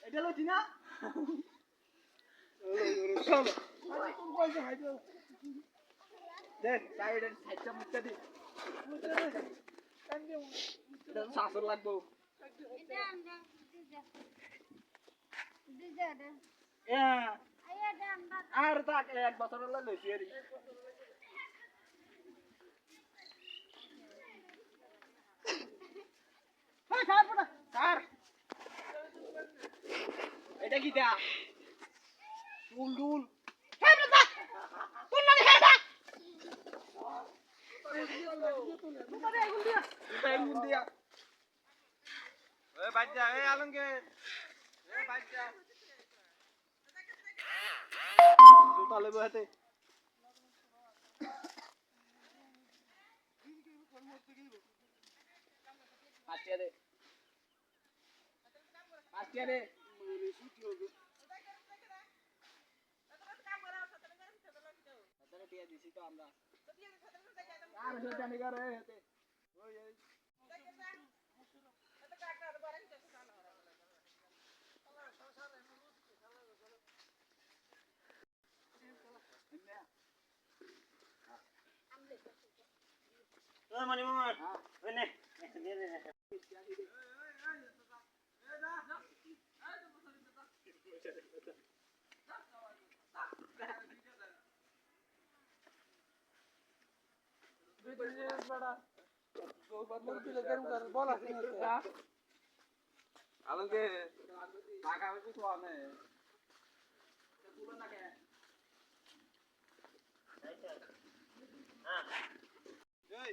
এটা লইছি না দেখ সাইডের সাইডটা মুখটা দি এটা শাসন লাগবো আর তাক এক বছর হলো লইছি এরি স্যার এটা কি দা ডুল ডুল Mani mama, ini, alangke maka itu suame bulan ke hey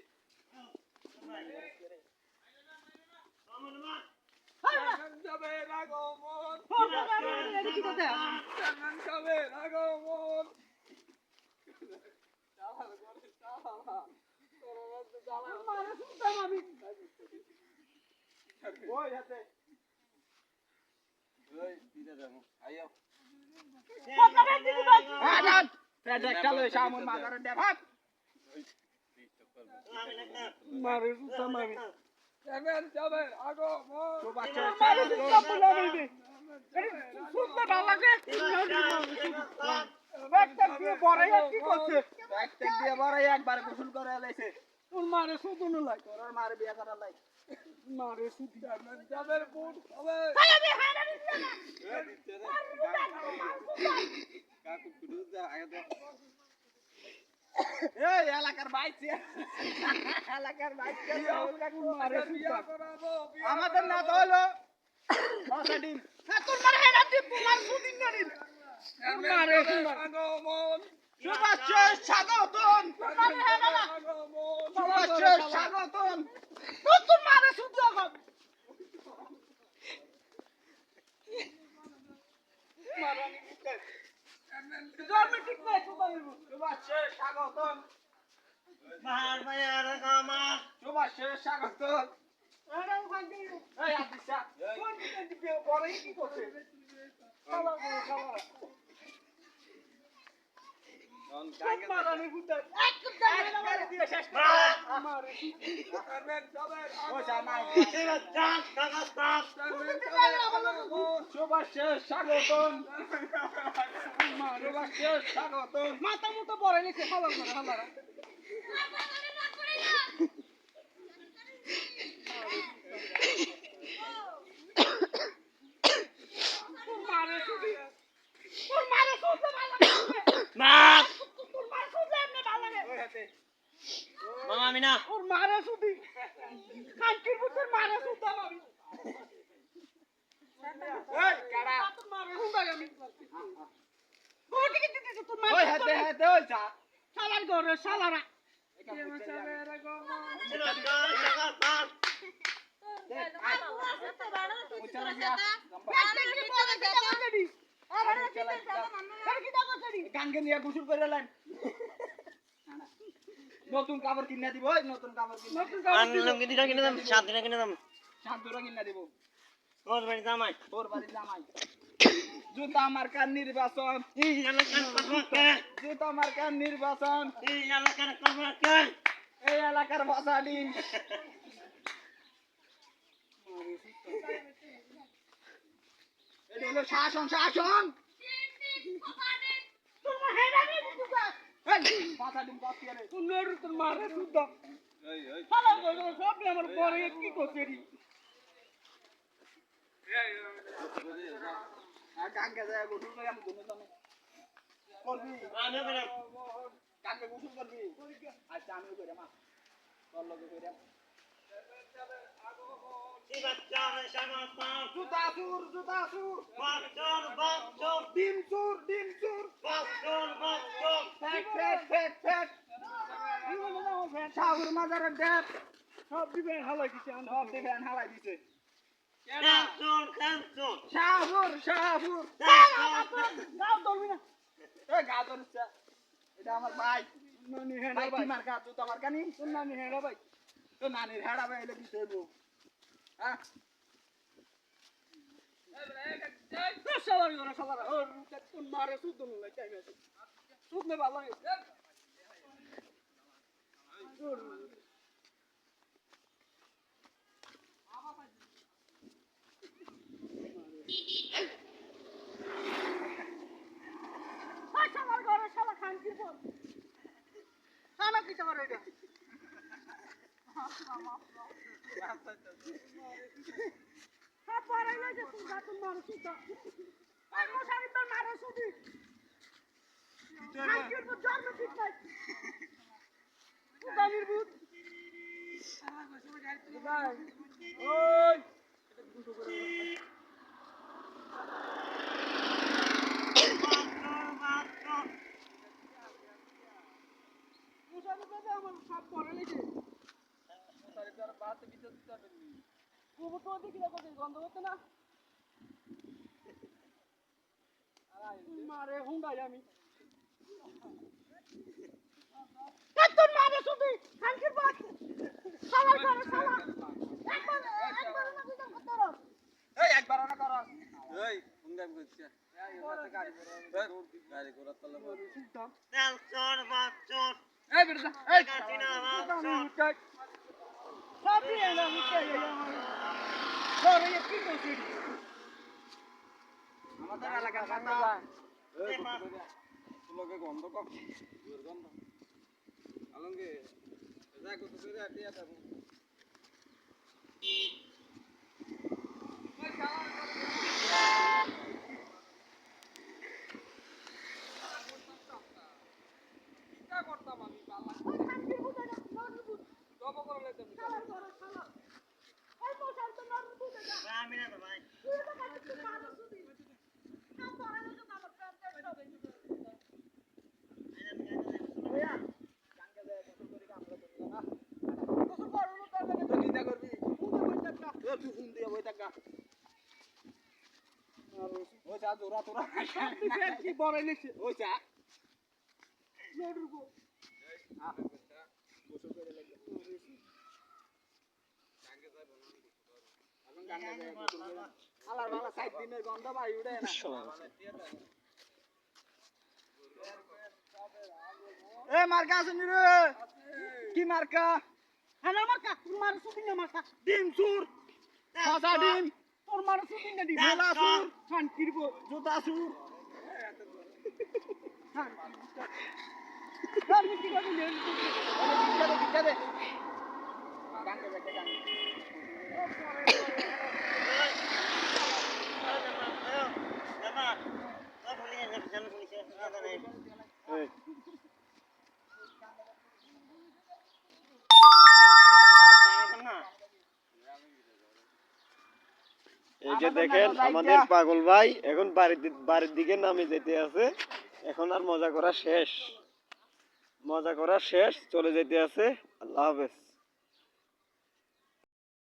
jangan jabe ragomon jangan jabe ragomon Boy, hati. Boy, tidak ada. Ayo. Adan. Pedek kalau samun makaran dapat. Mari sama ini. Jangan coba aku mau. Coba mari sama ini. Ini sudah balage. Bektek দিয়ে বড়াইয়া কি করছে? bektek দিয়ে বড়াইয়া একবার গোসল করে লাইছে। তোর মারে সুদুন লাই। তোর মারে বিয়া করা লাই। মারে সুদি জানেন যাবের বুট হবে। ভাই আমি হারা দিতে না। এ দিতে রে। কাকু কুদু যা আগে দে। এই এলাকার বাইছে। এলাকার বাইছে। কাকু মারে বিয়া করাবো। আমাদের না তো হলো 10 দিন। হ্যাঁ তোর মারে হেরা দি তোমার সুদিন না দিন। মারে আগমন সুভাষ স্বাগতন সুভাষ স্বাগতন তোর মারে শুদ্ধ কর মারানি দিতে জন্মে ঠিক নাই Subhash স্বাগতন mahal bayar agama. Subhash স্বাগতন আরে ওখানে এই আদিশা কোন দিকে বড় কি করছে খালা খালা মারানি ফুটে এক করে দিয়ে শেষ মারে করবেন সবাই ও জামাই Jangan, jangan, সুভাষ স্বাগতম সুভাষ স্বাগতম মাথা মতো পড়ে নিছে হালা করে হালারা মারে সুদি ওর মারে সুদি ভালো Mat, তোর মারে সুদি এমনি ভালো লাগে ওই হাতে mama Mina. ওর মারে সুদি কাঞ্চির ভিতর মারে সুদা মারি এই কাড়া তোর মারে হুঁডা আমি ওটি কি দিতে তোর মারে ওই হাতে হাতে ওই যা শালার ঘরে শালারা কে মশাবে রাগো Jangan, jangan, mat. গাঙ্গে নিয়ে গোসল করে লাইন নতুন কাপড় কিনা দিব নতুন কাপড় কিনা আনলাম কিনা কিনে দাম 7 দিনা কিনে দাম শান্তরা কিনা দিব ওর বাড়ি জামাই তোর বাড়ি জামাই জুতা মার্কার নির্বাচন এই এলাকার কর্মকে জুতা মার্কার নির্বাচন এই এলাকার কর্মকে এই এলাকার ভাষা দিন হলো শাসন শাসন তোমার হেডা নি দুগা এই পাতা ডিম বাকি রে তোর তোর মারে সুদ্ধ শালা বলো সব আমার পরে কি করছেরি গাঙ্গে যায় গোসল করে আমি ঘুমে জানি করবি আমি করে গাঙ্গে গোসল করবি আচ্ছা আমিও করে মা তোর লগে করে শিবাচার শামাতাম জুতা সুর বাচন বাচন ডিম সুর বাচন বাচন ফেট শাহুর মাজারের ডেপ সব দিবেন হালাই দিছে সব দিবেন হালাই দিছে ক্যান্সর ক্যান্সর শাহুর গাও ধরবি না এই গা ধরছে এটা আমার ভাই নানি হেডা ভাই মার গা তুই তো আমার কানি তোর নানি হেডা ভাই তো নানির হেডা ভাই এলে দিতে হইব হ্যাঁ সবার ও কোন মারে সুদ লাই টাইম আছে সুদ নে ভালো মারে হুন্ডাই আমি তোর মারে শুধু হাঙ্কির বাত সালা করে সালা একবার না দিতে কত এই একবার না কর এই হুন্ডাই কইছে গাড়ি ঘোড়া তলে ক্যান্সর বাচন এই বেটা এই কাটিনা বাচন সাবি এলা মুকে ধরে কি করছিস আমাদের এলাকার কথা লোকে গন্ধ কম দুর্গন্ধ আলঙ্গে যা কত করে আটিয়া থাকো কি করতাম আমি বাবা জব করে লইতাম শালা করে শালা ওই মোশাল তো নরম দুধে যা আমি না তো ভাই তুই তো কাছে তুই মারো সুদি না পড়া না তো আমার প্যান্ট সব এই ওয়া গাঙ্গে যায় গোসল করি আমরা তো না গোসল করব না তার লাগে তো চিন্তা করবি মুদে বইতা কা এ তুই ফোন দিয়ে বইতা কা ও যা জোরা তোরা তুই ফের কি বড় লিখছে ও যা লড়বো গোসল করে লাগে গাঙ্গে যায় বনা এখন গাঙ্গে যায় গোসল করে আলার বালা 7 দিনের গন্ধ ভাই উড়ে না এ মার্কা আছে নি রে কি মার্কা হ্যালো মার্কা তোর মার শুটিং না মার্কা ডিম সুর খাসা ডিম তোর মার শুটিং না ডিম বেলা সুর শান্তির জুতা সুর শান্তি কি করে নেন বিচ্ছা দে গাঙ্গে যাকে গাঙ্গে এই যে দেখেন আমাদের পাগল ভাই এখন বাড়ির দিকে নামে যেতে আছে এখন আর মজা করা শেষ চলে যেতে আছে আল্লাহ হাফেজ।